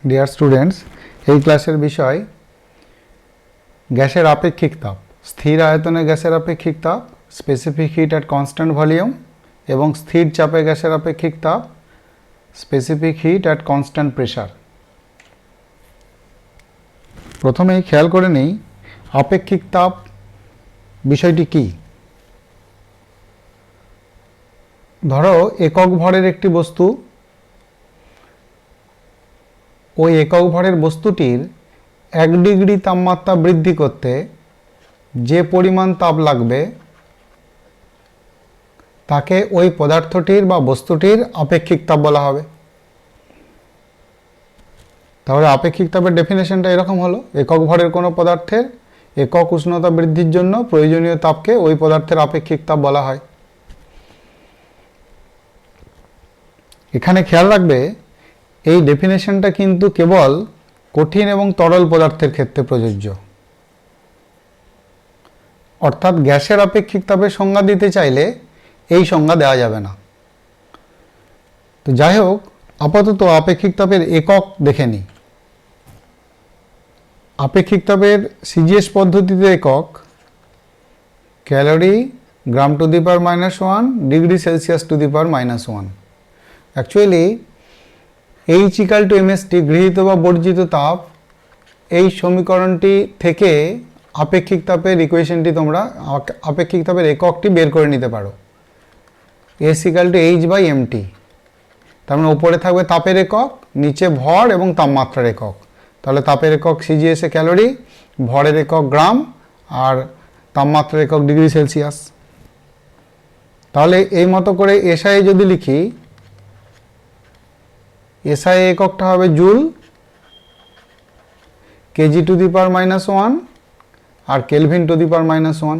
Dear students, এই ক্লাসের বিষয় গ্যাসের আপেক্ষিক তাপ, স্থির আয়তনে গ্যাসের আপেক্ষিক তাপ, specific hit at constant volume এবং স্থির চাপে গ্যাসের আপেক্ষিক তাপ, specific hit at constant pressure. প্রথমেই খেয়াল করে নেই আপেক্ষিক তাপ বিষয়টি কি। ধরো একক ভরের একটি বস্তু, ওই একক ভরের বস্তুটির 1 ডিগ্রি তাপমাত্রা বৃদ্ধি করতে যে পরিমাণ তাপ লাগবে তাকে ওই পদার্থটির বা বস্তুটির আপেক্ষিক তাপ বলা হবে। তাহলে আপেক্ষিক তাপের ডেফিনেশনটা এরকম হলো, একক ভরের কোনো পদার্থের একক উষ্ণতা বৃদ্ধির জন্য প্রয়োজনীয় তাপকে ওই পদার্থের আপেক্ষিক তাপ বলা হয়। এখানে খেয়াল রাখবে এই ডেফিনেশনটা কিন্তু কেবল কঠিন এবং তরল পদার্থের ক্ষেত্রে প্রযোজ্য, অর্থাৎ গ্যাসের আপেক্ষিক তাপের সংজ্ঞা দিতে চাইলে এই সংজ্ঞা দেওয়া যাবে না। তো যাই হোক, আপাতত আপেক্ষিক তাপের একক দেখে নিই। আপেক্ষিক তাপের সিজিএস পদ্ধতিতে একক calorie gram two the power -1 degree Celsius to the power -1। Actually H = mst গৃহীত বা বর্জিত তাপ, এই সমীকরণটি থেকে আপেক্ষিক তাপের ইকুয়েশনটি তোমরা আপেক্ষিক তাপের এককটি বের করে নিতে পারো। S = h/mt। তার মানে উপরে থাকবে তাপের একক, নিচে ভর এবং তাপমাত্রার একক। তাহলে তাপের একক সিজিএসে ক্যালোরি, ভরের একক গ্রাম আর তাপমাত্রার একক ডিগ্রি সেলসিয়াস। তাহলে এই মতো করে এসআই যদি লিখি, এসআই এককটা হবে joule, kg to the power -1 আর কেলভিন টু দি পাওয়ার -1।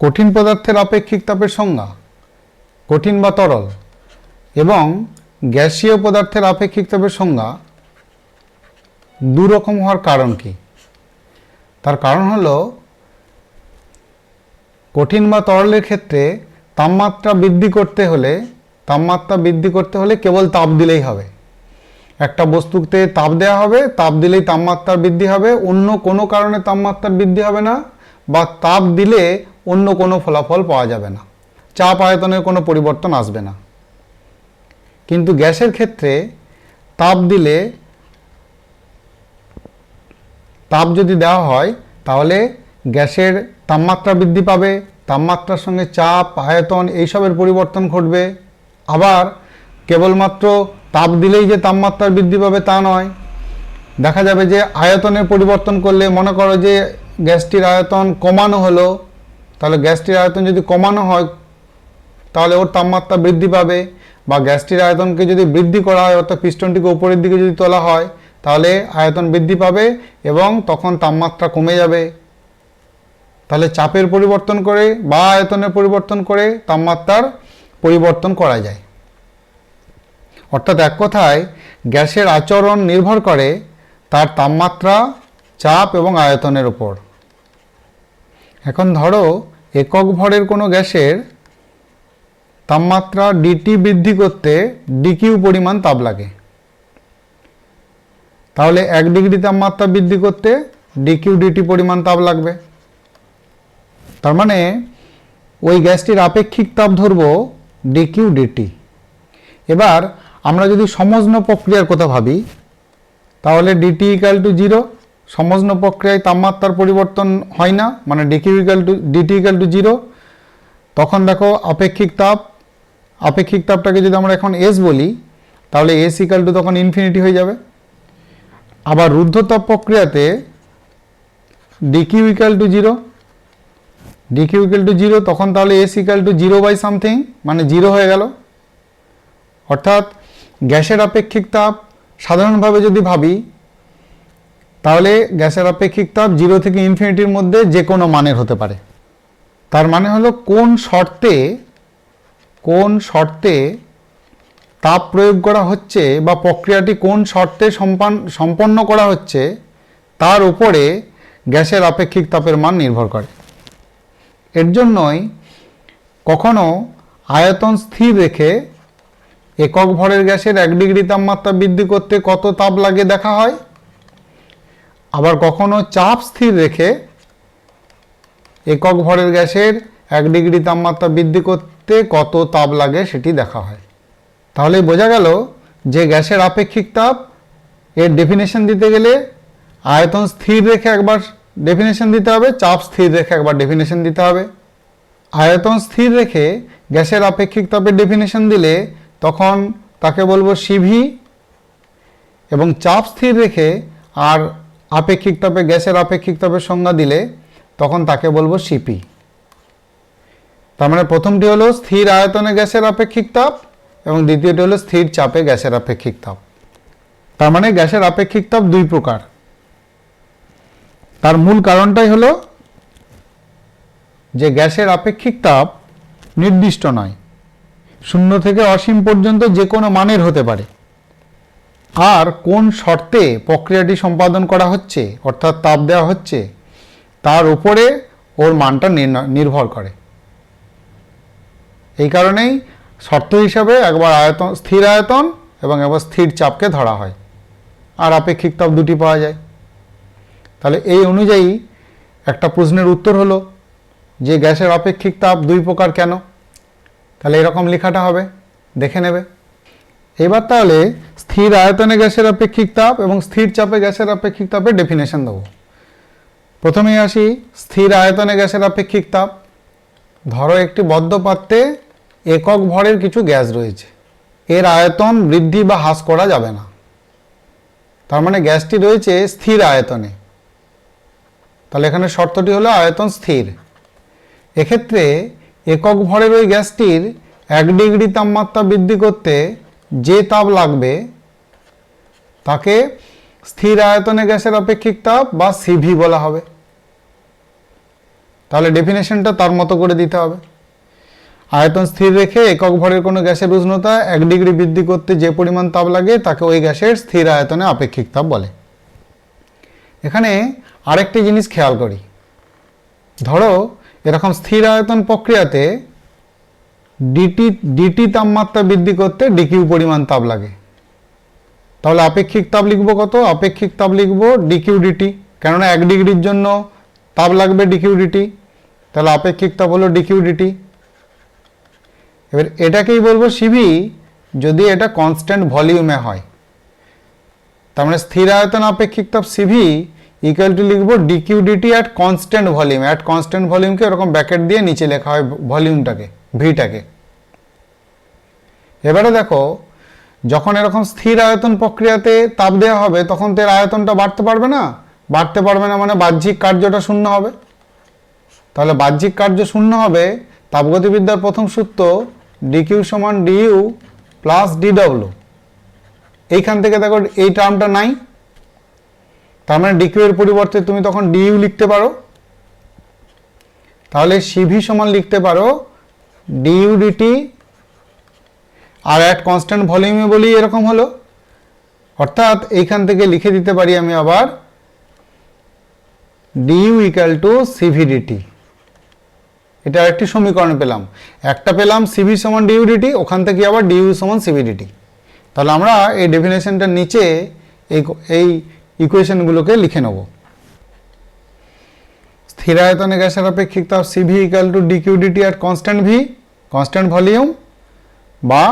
কঠিন পদার্থের আপেক্ষিক তাপের সংজ্ঞা, কঠিন বা তরল, এবং গ্যাসীয় পদার্থের আপেক্ষিক তাপের সংজ্ঞা দুরকম হওয়ার কারণ কি? তার কারণ হলো কঠিন বা তরলের ক্ষেত্রে তাপমাত্রা বৃদ্ধি করতে হলে কেবল তাপ দিলেই হবে। একটা বস্তুতে তাপ দেওয়া হবে, তাপ দিলেই তাপমাত্রার বৃদ্ধি হবে, অন্য কোনো কারণে তাপমাত্রার বৃদ্ধি হবে না, বা তাপ দিলে অন্য কোনো ফলাফল পাওয়া যাবে না, চাপ আয়তনের কোনো পরিবর্তন আসবে না। কিন্তু গ্যাসের ক্ষেত্রে তাপ দিলে, তাপ যদি দেওয়া হয় তাহলে গ্যাসের তাপমাত্রা বৃদ্ধি পাবে, তাপমাত্রার সঙ্গে চাপ আয়তন এইসবের পরিবর্তন ঘটবে। আবার কেবলমাত্র তাপ দিলেই যে তাপমাত্রার বৃদ্ধি পাবে তা নয়, দেখা যাবে যে আয়তনের পরিবর্তন করলে, মনে করো যে গ্যাসটির আয়তন কমানো হলো, তাহলে গ্যাসটির আয়তন যদি কমানো হয় তাহলে ওর তাপমাত্রা বৃদ্ধি পাবে, বা গ্যাসটির আয়তনকে যদি বৃদ্ধি করা হয় অর্থাৎ পিস্টনটিকে উপরের দিকে যদি তোলা হয় তাহলে আয়তন বৃদ্ধি পাবে এবং তখন তাপমাত্রা কমে যাবে। তাহলে চাপের পরিবর্তন করে বা আয়তনের পরিবর্তন করে তাপমাত্রার পরিবর্তন করা যায়। অর্থাৎ এক কথায় গ্যাসের আচরণ নির্ভর করে তার তাপমাত্রা, চাপ এবং আয়তনের উপর। এখন ধরো একক ভরের কোনো গ্যাসের তাপমাত্রা ডিটি বৃদ্ধি করতে ডিকিউ পরিমাণ তাপ লাগে। তাহলে 1 ডিগ্রি তাপমাত্রা বৃদ্ধি করতে ডিকিউ ডিটি পরিমাণ তাপ লাগবে। তার মানে ওই গ্যাসটির আপেক্ষিক তাপ ধরব ডিকিউ ডিটি। এবার আমরা যদি সমজ্ন প্রক্রিয়ার কথা ভাবি তাহলে ডিটি = 0। সমজ্ন প্রক্রিয়ায় তাপমাত্রার পরিবর্তন হয় না, মানে ডিটি = 0। তখন দেখো আপেক্ষিক তাপটাকে যদি আমরা এখন এস বলি তাহলে এস = তখন ইনফিনিটি হয়ে যাবে। আবার রুদ্ধতাপ প্রক্রিয়াতে ডিকিউ = 0, তখন তাহলে এস = 0/something, মানে 0 হয়ে গেল। অর্থাৎ গ্যাসের আপেক্ষিক তাপ সাধারণভাবে যদি ভাবি তাহলে গ্যাসের আপেক্ষিক তাপ 0 থেকে ইনফিনিটির মধ্যে যে কোনো মানের হতে পারে। তার মানে হলো কোন শর্তে তাপ প্রয়োগ করা হচ্ছে বা প্রক্রিয়াটি কোন শর্তে সম্পন্ন করা হচ্ছে তার উপরে গ্যাসের আপেক্ষিক তাপের মান নির্ভর করে। এর জন্যই কখনো আয়তন স্থির রেখে একক ভরের গ্যাসের 1 ডিগ্রি তাপমাত্রা বৃদ্ধি করতে কত তাপ লাগে দেখা হয়। আবার কখনো চাপ স্থির রেখে একক ভরের গ্যাসের 1 ডিগ্রি তাপমাত্রা বৃদ্ধি করতে কত তাপ লাগে সেটি দেখা হয়। তাহলে বোঝা গেল যে গ্যাসের আপেক্ষিক তাপ এর ডেফিনেশন দিতে গেলে আয়তন স্থির রেখে একবার ডেফিনেশন দিতে হবে, চাপ স্থির রেখে একবার ডেফিনেশন দিতে হবে। আয়তন স্থির রেখে গ্যাসের আপেক্ষিক তাপের ডেফিনেশন দিলে তখন তাকে বলবো সিভি, এবং চাপ স্থির রেখে আর আপেক্ষিক তাপে গ্যাসের আপেক্ষিক তাপের সংজ্ঞা দিলে তখন তাকে বলবো সিপি। তার মানে প্রথমটি হলো স্থির আয়তনে গ্যাসের আপেক্ষিক তাপ এবং দ্বিতীয়টি হলো স্থির চাপে গ্যাসের আপেক্ষিক তাপ। তার মানে গ্যাসের আপেক্ষিক তাপ দুই প্রকার। তার মূল কারণটাই হলো যে গ্যাসের আপেক্ষিক তাপ নির্দিষ্ট নয়, 0 থেকে অসীম পর্যন্ত যে কোনো মানের হতে পারে। আর কোন শর্তে প্রক্রিয়াটি সম্পাদন করা হচ্ছে অর্থাৎ তাপ দেওয়া হচ্ছে তার উপরে ওর মানটা নির্ভর করে। এই কারণেই শর্ত হিসাবে একবার আয়তন, স্থির আয়তন এবং একবার স্থির চাপকে ধরা হয়, আর আপেক্ষিক তাপ দুটি পাওয়া যায়। তাহলে এই অনুযায়ী একটা প্রশ্নের উত্তর হলো যে গ্যাসের আপেক্ষিক তাপ দুই প্রকার কেন। তাহলে এরকম লেখাটা হবে, দেখে নেবে। এবার তাহলে স্থির আয়তনে গ্যাসের আপেক্ষিক তাপ এবং স্থির চাপে গ্যাসের আপেক্ষিক তাপের ডেফিনেশন দেবো। প্রথমেই আসি স্থির আয়তনে গ্যাসের আপেক্ষিক তাপ। ধরো একটি বদ্ধ পাত্রে একক ভরের কিছু গ্যাস রয়েছে, এর আয়তন বৃদ্ধি বা হ্রাস করা যাবে না। তার মানে গ্যাসটি রয়েছে স্থির আয়তনে। তাহলে এখানে শর্তটি হলো আয়তন স্থির। এক্ষেত্রে একক ভরের ওই গ্যাসটির 1 ডিগ্রি তাপমাত্রা বৃদ্ধি করতে যে তাপ লাগবে তাকে স্থির আয়তনে গ্যাসের আপেক্ষিক তাপ বা সিভি বলা হবে। তাহলে ডেফিনেশনটা তার মতো করে দিতে হবে। আয়তন স্থির রেখে একক ভরের কোনো গ্যাসের উষ্ণতা 1 ডিগ্রি বৃদ্ধি করতে যে পরিমাণ তাপ লাগে তাকে ওই গ্যাসের স্থির আয়তনে আপেক্ষিক তাপ বলে। এখানে আরেকটি জিনিস খেয়াল করি, ধরো এরকম স্থির আয়তন প্রক্রিয়াতে ডিটি তাপমাত্রা বৃদ্ধি করতে ডিকিউ পরিমাণ তাপ লাগে। তাহলে আপেক্ষিক তাপ লিখব কত? আপেক্ষিক তাপ লিখব ডিকিউ ডিটি, কেননা 1 ডিগ্রির জন্য তাপ লাগবে ডিকিউ ডিটি। তাহলে আপেক্ষিক তাপ হলো ডিকিউ ডিটি। এবার এটাকেই বলবো সিভি যদি এটা কনস্ট্যান্ট ভলিউমে হয়। তার মানে স্থির আয়তন আপেক্ষিক তাপ সিভি ইকুয়াল টু লিখবো dQ dT at constant volume. At constant ভলিউমকে এরকম ব্র্যাকেট দিয়ে নিচে লেখা হয় ভলিউমটাকে, ভিটাকে। এবারে দেখো যখন এরকম স্থির আয়তন প্রক্রিয়াতে তাপ দেওয়া হবে তখন তো এর আয়তনটা বাড়তে পারবে না। বাড়তে পারবে না মানে বাহ্যিক কার্যটা শূন্য হবে। তাহলে বাহ্যিক কার্য শূন্য হবে। তাপগতিবিদ্যার প্রথম সূত্র ডিকিউ সমান ডিইউ প্লাস ডিডব্লিউ। এইখান থেকে দেখো এই টার্মটা নাই, তার মানে ডিকিউ এর পরিবর্তে তুমি তখন ডিইউ লিখতে পারো। তাহলে সিভি সমান লিখতে পারো ডিইউ ডিটি, আর অ্যাট কনস্ট্যান্ট ভলিউমে বলি এরকম হলো। অর্থাৎ এইখান থেকে লিখে দিতে পারি আমি আবার dU equal to CV dT. এটা আরেকটি সমীকরণ পেলাম, একটা পেলাম সিভি সমান ডিইউ ডিটি, ওখান থেকে আবার ডিইউ সমান সিভি ডিটি। তাহলে আমরা এই ডেফিনেশনটার নিচে এই ইকুয়েশনগুলোকে লিখে নেব। স্থির আয়তনে গ্যাসের আপেক্ষিক তাপ CV equal to dQ dT at constant V, constant volume, বা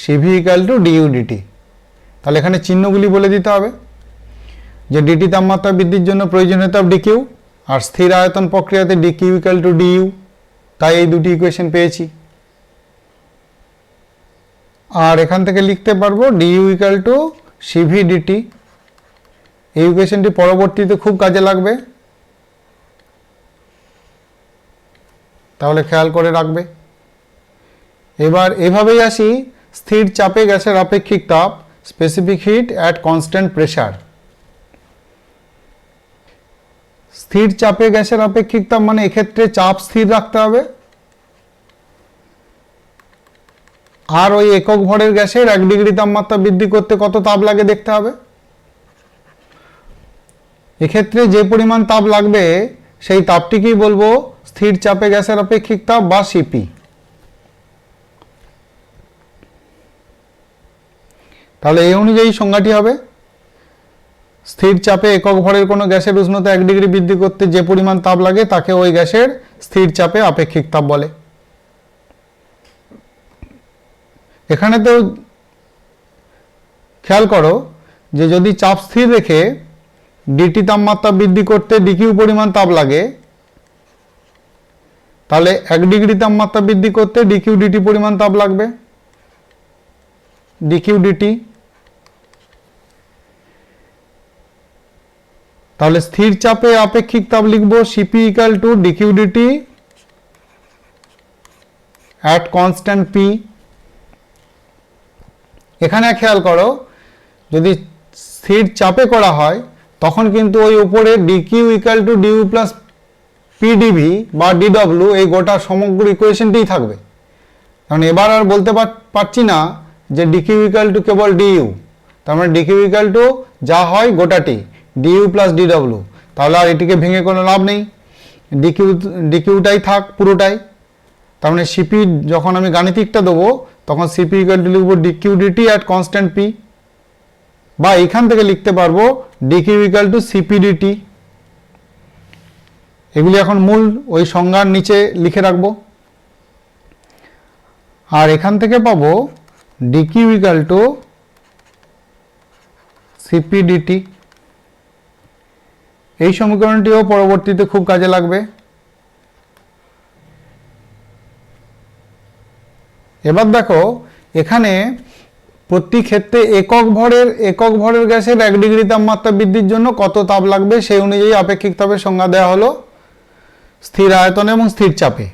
CV equal to dU dT. তাহলে এখানে চিহ্নগুলি বলে দিতে হবে যে ডিটি তাপমাত্রা বৃদ্ধির জন্য প্রয়োজনীয় তাপ ডিকিউ, আর স্থির আয়তন প্রক্রিয়াতে ডিকিউ ইকুয়াল টু ডিইউ। তাই এই দুটি ইকুয়েশন পেয়েছি। আর এখান থেকে লিখতে পারবো dU equal to CV dT. এই ইকুয়েশনটি পরবর্তীতে খুব কাজে লাগবে, তাহলে খেয়াল করে রাখবে। এবার এভাবেই আসি স্থির চাপে গ্যাসের আপেক্ষিক তাপ, specific hit at constant pressure. স্থির চাপে গ্যাসের আপেক্ষিক তাপ মানে এক্ষেত্রে চাপ স্থির রাখতে হবে, আর ওই একক ভরের গ্যাসের 1 ডিগ্রি তাপমাত্রা বৃদ্ধি করতে কত তাপ লাগে দেখতে হবে। এক্ষেত্রে যে পরিমাণ তাপ লাগবে সেই তাপটিকেই বলবো স্থির চাপে গ্যাসের আপেক্ষিক তাপ বা সিপি। তাহলে এই অনুযায়ী সংজ্ঞাটি হবে স্থির চাপে একক ভরের কোনো গ্যাসের উষ্ণতা 1 ডিগ্রি বৃদ্ধি করতে যে পরিমাণ তাপ লাগে তাকে ওই গ্যাসের স্থির চাপে আপেক্ষিক তাপ বলে। এখানে তো খেয়াল করো যে যদি চাপ স্থির রেখে ডিটি তাপমাত্রা বৃদ্ধি করতে ডিকিউ পরিমাণ তাপ লাগে, তাহলে 1 ডিগ্রি তাপমাত্রা বৃদ্ধি করতে ডিকিউ ডিটি পরিমাণ তাপ লাগবে, ডিকিউ ডিটি। তাহলে স্থির চাপে আপেক্ষিক তাপ লিখব CP equal to dQ dT at constant P. এখানে খেয়াল করো যদি স্থির চাপে করা হয় তখন কিন্তু ওই উপরে dQ equal to dU plus PdV বা ডিডব্লিউ এই গোটা সমগ্র ইকুয়েশনটিই থাকবে। কারণ এবার আর বলতে পারছি না যে ডিকিউ ইকুয়াল টু কেবল ডিইউ, তার মানে ডিকিউ ইকুয়াল টু যা হয় গোটাটি ডিইউ প্লাস ডিডব্লিউ, তাহলে আর এটিকে ভেঙে কোনো লাভ নেই, ডিকিউটাই থাক পুরোটাই। তার মানে সিপি যখন আমি গাণিতিকটা দেবো তখন সিপি ইকুয়াল টু লিখবো dQ dT at constant P, বা এখান থেকে লিখতে পারবো dQ equal to CP dT. এগুলি এখন মূল ওই সংজ্ঞার নিচে লিখে রাখবো। আর এখান থেকে পাবো dQ equal to CP dT. এই সমীকরণটিও পরবর্তীতে খুব কাজে লাগবে। এবার দেখো এখানে প্রতি ক্ষেত্রে একক ভরের গ্যাসের 1 ডিগ্রি তাপমাত্রা বৃদ্ধির জন্য কত তাপ লাগবে সেই অনুযায়ী আপেক্ষিক তাপের সংজ্ঞা দেওয়া হলো স্থির আয়তনে এবং স্থির চাপে।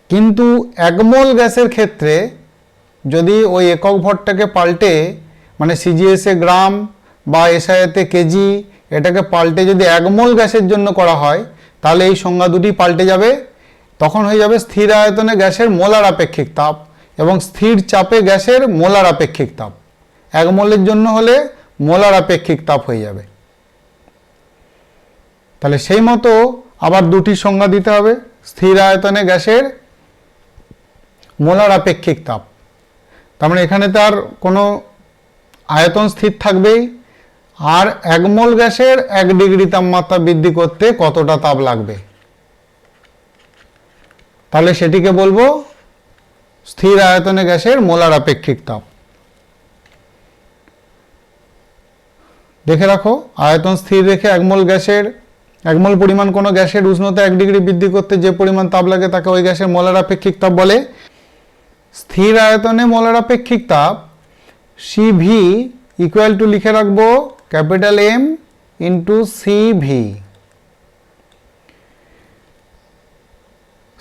কিন্তু 1 মোল গ্যাসের ক্ষেত্রে যদি ওই একক ভরটাকে পাল্টে মানে সিজিএসে গ্রাম বা এসআইতে কেজি এটাকে পাল্টে যদি 1 মোল গ্যাসের জন্য করা হয় তাহলে এই সংজ্ঞা দুটি পাল্টে যাবে। তখন হয়ে যাবে স্থির আয়তনে গ্যাসের মোলার আপেক্ষিক তাপ এবং স্থির চাপে গ্যাসের মোলার আপেক্ষিক তাপ। 1 মোলের জন্য হলে মোলার আপেক্ষিক তাপ হয়ে যাবে। তাহলে সেই মতো আবার দুটি সংজ্ঞা দিতে হবে স্থির আয়তনে গ্যাসের মোলার আপেক্ষিক তাপ। তার মানে এখানে তার কোনো আয়তন স্থির থাকবেই, আর 1 মোল গ্যাসের 1 ডিগ্রি তাপমাত্রা বৃদ্ধি করতে কতটা তাপ লাগবে, তাহলে সেটিকে বলবো স্থির আয়তনে গ্যাসের মোলার আপেক্ষিক তাপ। দেখে রাখো আয়তন স্থির রেখে 1 মোল পরিমাণ কোনো গ্যাসের উষ্ণতা 1 ডিগ্রি বৃদ্ধি করতে যে পরিমাণ তাপ লাগে তাকে ওই গ্যাসের মোলার আপেক্ষিক তাপ বলে। স্থির আয়তনে মোলার আপেক্ষিক তাপ সিভি ইকুয়াল টু লিখে রাখবো ক্যাপিটাল এম ইন্টু সিভি।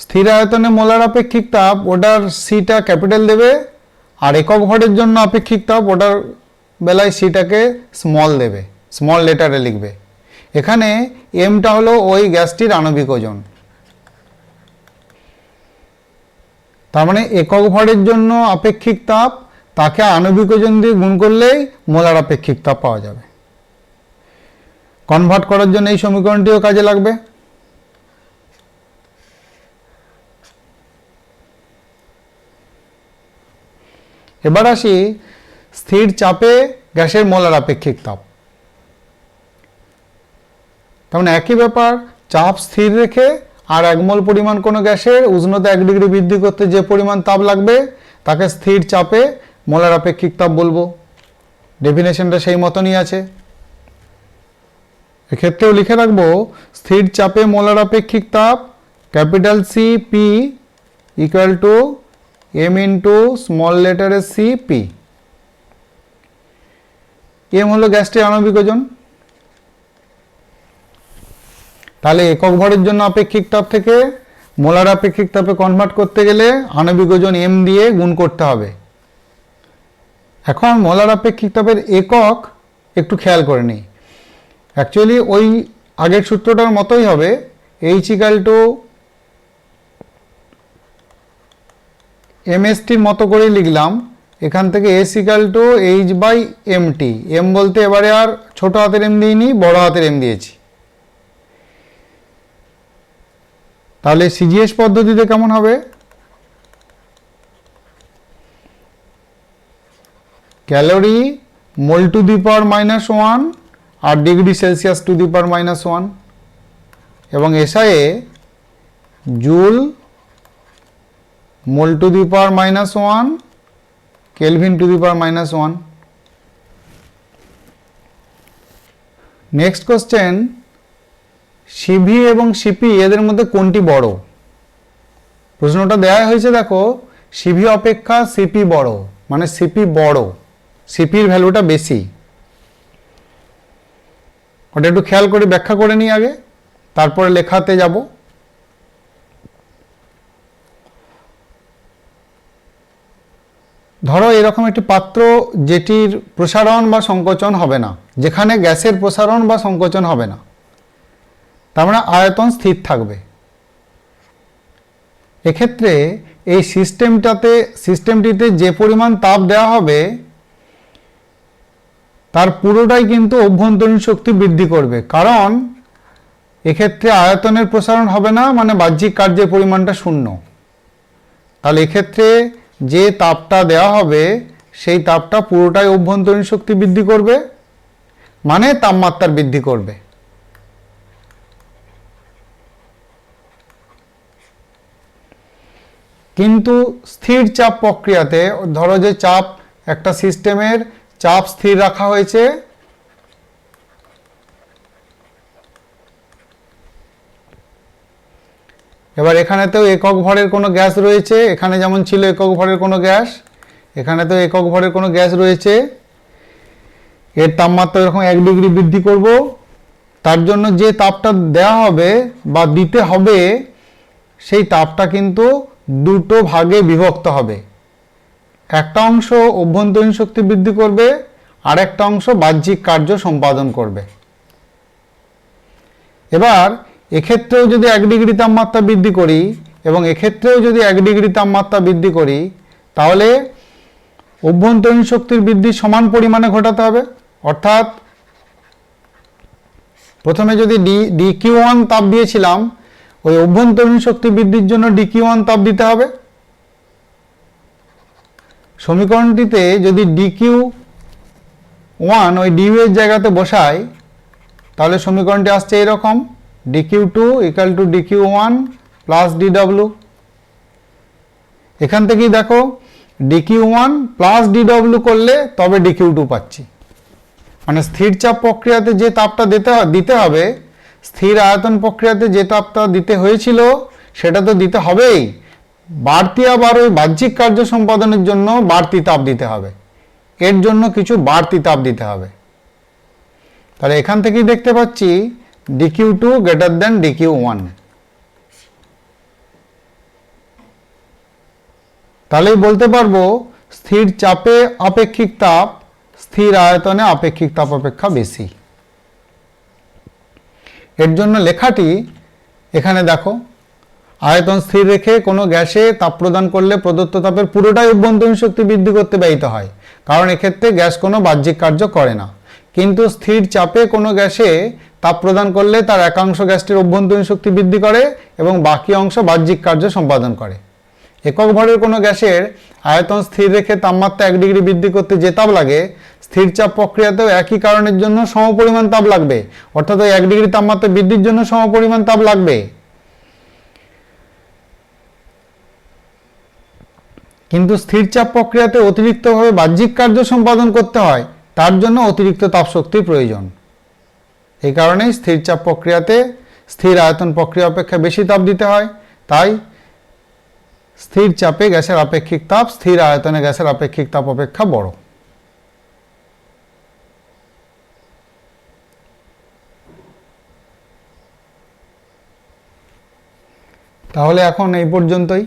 স্থির আয়তনে মোলার আপেক্ষিক তাপ ওটার সিটা ক্যাপিটাল দেবে, আর একক ভরের জন্য আপেক্ষিক তাপ ওটার বেলায় সিটাকে স্মল দেবে, স্মল লেটারে লিখবে। এখানে এমটা হলো ওই গ্যাসটির আণবিক ওজন। তার মানে একক ভরের জন্য আপেক্ষিক তাপ তাকে আণবিক ওজন দিয়ে গুণ করলেই মোলার আপেক্ষিক তাপ পাওয়া যাবে। কনভার্ট করার জন্য এই সমীকরণটিও কাজে লাগবে। এবার আসি স্থির চাপে গ্যাসের মোলার আপেক্ষিক তাপ। তেমন একই ব্যাপার, চাপ স্থির রেখে আর 1 মোল পরিমাণ কোনো গ্যাসের উষ্ণতা 1 ডিগ্রি বৃদ্ধি করতে যে পরিমাণ তাপ লাগবে তাকে স্থির চাপে মোলার আপেক্ষিক তাপ বলবো। ডেফিনেশনটা সেই মতনই আছে। এক্ষেত্রেও লিখে রাখবো স্থির চাপে মোলার আপেক্ষিক তাপ capital C P equal to M into small লেটারে সি পি। এম হলো গ্যাসটির আণবিক ওজন। তাহলে একক ভরের জন্য আপেক্ষিক তাপ থেকে মোলার আপেক্ষিক তাপে কনভার্ট করতে গেলে আণবিক ওজন এম দিয়ে গুণ করতে হবে। এখন মোলার আপেক্ষিক তাপের একক একটু খেয়াল করে নিই। অ্যাকচুয়ালি ওই আগের সূত্রটার মতোই হবে, এইচ ইকাল টু এমএসটির মতো করেই লিখলাম। এখান থেকে S equal to H by MT. M বলতে এবারে আর ছোট হাতের এম দিইনি, বড় হাতের এম দিয়েছি। তাহলে সিজিএস পদ্ধতিতে কেমন হবে? Calorie mole to the power -1 আর degree Celsius to the power -1 এবং এসআইয়ে joule mole to the power -1 kelvin to the power -1। Next question, CV এবং সিপি এদের মধ্যে কোনটি বড়? প্রশ্নটা দেওয়া হয়েছে, দেখো সিভি অপেক্ষা সিপি বড়, মানে সিপি বড়, সিপির ভ্যালুটা বেশি। ওটা একটু খেয়াল করে ব্যাখ্যা করে নিই আগে, তারপরে লেখাতে যাব। ধরো এরকম একটি পাত্র যেটির প্রসারণ বা সংকোচন হবে না, যেখানে গ্যাসের প্রসারণ বা সংকোচন হবে না, তার মানে আয়তন স্থির থাকবে। এক্ষেত্রে এই সিস্টেমটিতে যে পরিমাণ তাপ দেওয়া হবে তার পুরোটাই কিন্তু অভ্যন্তরীণ শক্তি বৃদ্ধি করবে, কারণ এক্ষেত্রে আয়তনের প্রসারণ হবে না, মানে বাহ্যিক কার্যের পরিমাণটা শূন্য। তাহলে এক্ষেত্রে যে তাপটা দেওয়া হবে সেই তাপটা পুরোটাই অভ্যন্তরীণ শক্তি বৃদ্ধি করবে, মানে তাপমাত্রার বৃদ্ধি করবে। কিন্তু স্থির চাপ প্রক্রিয়াতে ধরো যে চাপ, একটা সিস্টেমের চাপ স্থির রাখা হয়েছে, এবার এখানেতেও একক ভরের কোনো গ্যাস রয়েছে, এখানে যেমন ছিল একক ভরের কোনো গ্যাস, এখানেতেও একক ভরের কোনো গ্যাস রয়েছে। এর তাপমাত্রা এরকম 1 ডিগ্রি বৃদ্ধি করব, তার জন্য যে তাপটা দেওয়া হবে বা দিতে হবে সেই তাপটা কিন্তু দুটো ভাগে বিভক্ত হবে। একটা অংশ অভ্যন্তরীণ শক্তি বৃদ্ধি করবে, আর একটা অংশ বাহ্যিক কার্য সম্পাদন করবে। এবার এক্ষেত্রেও যদি 1 ডিগ্রি তাপমাত্রা বৃদ্ধি করি এবং এক্ষেত্রেও যদি 1 ডিগ্রি তাপমাত্রা বৃদ্ধি করি, তাহলে অভ্যন্তরীণ শক্তির বৃদ্ধি সমান পরিমাণে ঘটাতে হবে। অর্থাৎ প্রথমে যদি ডিকিউ1 তাপ দিয়েছিলাম, ওই অভ্যন্তরীণ শক্তি বৃদ্ধির জন্য ডিকিউ1 তাপ দিতে হবে। সমীকরণটিতে যদি ডিকিউ1 ওই ডিউ এর জায়গাতে বসাই, তাহলে সমীকরণটি আসছে এরকম, ডিকিউ2 ইকুয়াল টু ডিকিউ1 প্লাস ডিডব্লিউ। এখান থেকেই দেখো ডিকিউ1 প্লাস ডিডব্লিউ করলে তবে ডিকিউ2 পাচ্ছি। মানে স্থির চাপ প্রক্রিয়াতে যে তাপটা দিতে হবে, স্থির আয়তন প্রক্রিয়াতে যে তাপটা দিতে হয়েছিল সেটা তো দিতে হবেই, বাড়তি আবার ওই বাহ্যিক কার্য সম্পাদনের জন্য বাড়তি তাপ দিতে হবে, এর জন্য কিছু বাড়তি তাপ দিতে হবে। তাহলে এখান থেকেই দেখতে পাচ্ছি ডিকিউ2 গ্রেটার দেন ডিকিউ1। তাহলেই বলতে পারবো স্থির চাপে আপেক্ষিক তাপ স্থির আয়তনে আপেক্ষিক তাপ অপেক্ষা বেশি। এর জন্য লেখাটি এখানে দেখো, আয়তন স্থির রেখে কোনো গ্যাসে তাপ প্রদান করলে প্রদত্ত তাপের পুরোটাই অভ্যন্তরীণ শক্তি বৃদ্ধি করতে ব্যয়িত হয়, কারণ এক্ষেত্রে গ্যাস কোনো বাহ্যিক কার্য করে না। কিন্তু স্থির চাপে কোনো গ্যাসে তাপ প্রদান করলে তার একাংশ গ্যাসটির অভ্যন্তরীণ শক্তি বৃদ্ধি করে এবং বাকি অংশ বাহ্যিক কার্য সম্পাদন করে। একক ভরের কোনো গ্যাসের আয়তন স্থির রেখে তাপমাত্রা 1 ডিগ্রি বৃদ্ধি করতে যে তাপ লাগে, স্থির চাপ প্রক্রিয়াতেও একই কারণের জন্য সমপরিমাণ তাপ লাগবে, অর্থাৎ ওই 1 ডিগ্রি তাপমাত্রা বৃদ্ধির জন্য সমপরিমাণ তাপ লাগবে। কিন্তু স্থির চাপ প্রক্রিয়াতে অতিরিক্তভাবে বাহ্যিক কার্য সম্পাদন করতে হয়, তার জন্য অতিরিক্ত তাপ শক্তির প্রয়োজন। এই কারণেই স্থির চাপ প্রক্রিয়াতে স্থির আয়তন প্রক্রিয়া অপেক্ষা বেশি তাপ দিতে হয়। তাই স্থির চাপে গ্যাসের আপেক্ষিক তাপ স্থির আয়তনে গ্যাসের আপেক্ষিক তাপ অপেক্ষা বড়। তাহলে এখন এই পর্যন্তই।